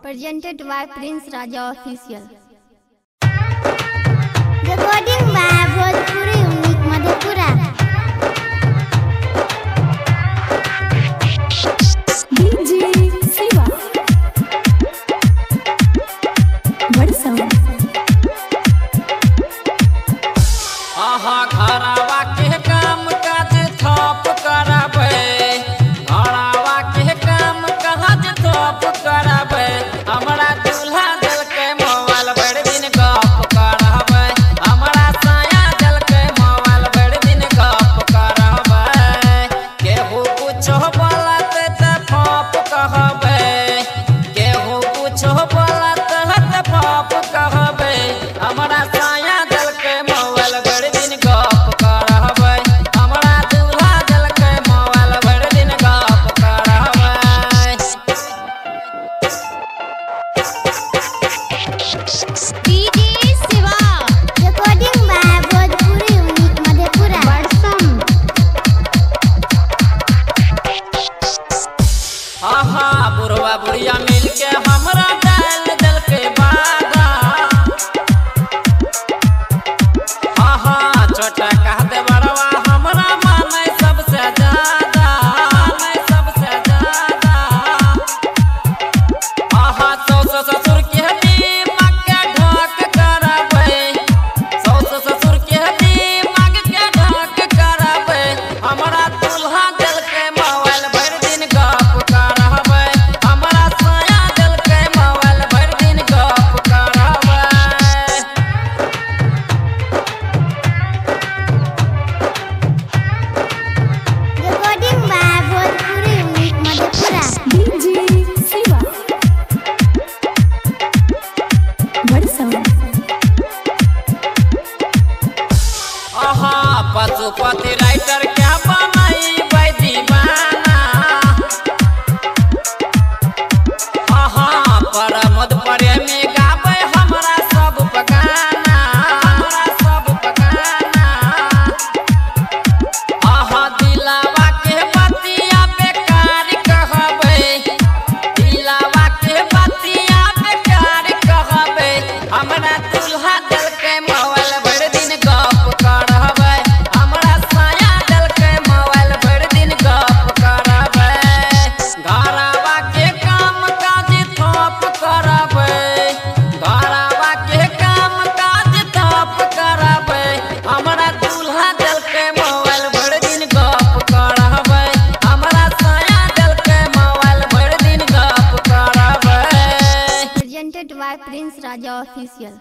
Presented by Prince Raja Official. Recording by Bhojpuri Unique Madhepura. DJ Siva. Barsaun. आहा घरवा के काम काज थप कराबे, घरवा के काम काज थप कराबे, हमरा दूल्हा दिल के मोबाइल बड़ दिन गप कराबे, हमरा साया दिल के मोबाइल बड़ दिन गप कराबे, केहू कुछो बोलत त फप कहबे, केहू कुछो बोलत त फप कहबे, हमरा साया दिल के मोबाइल बड़ दिन गप कराबे, हमरा दूल्हा दिल के मोबाइल बड़ दिन गप कराबे। DJ Siva. Recording by Bhojpuri Unique Madhepura. Barsaun. आहा बुढ़वा बुढ़िया मिल के हमरा डाल दिल के बागा, आहा छोटा कह दे बड़वा हमरा माने सबसे ज्यादा, माने सबसे ज्यादा, आहा सास ससुर के दिमाग के ढक कराबे, सास ससुर के दिमाग के ढक कराबे, हमरा दूल्हा दिल के मोबाइल भर दिन गप कराबे, हमरा साया दिल के मोबाइल भर दिन गप कराबे। Recording by Bhojpuri Unique Madhepura. DJ Siva. Barsaun. आहा पशुपति राइटर क्या बनाई दीवाना, आहा परमद प्रेमी गावे हमरा सब पगाना, हमरा सब पगाना, आहा दिलावा के बतिया बेकार कहबे, दिलावा के बतिया बेकार कहबे, हमरा दूल्हा दिल के मोबाइल भर दिन गप कराबे, हमरा साया दिल के मोबाइल भर दिन गप कराबे, घरवा के काम काज थप कराबे, घरवा के काम काज थप कराबे, हमरा दूल्हा दिल के मोबाइल भर दिन गप कराबे, हमरा साया दिल के मोबाइल भर दिन गप कराबे। Presented by Prince Raja Official.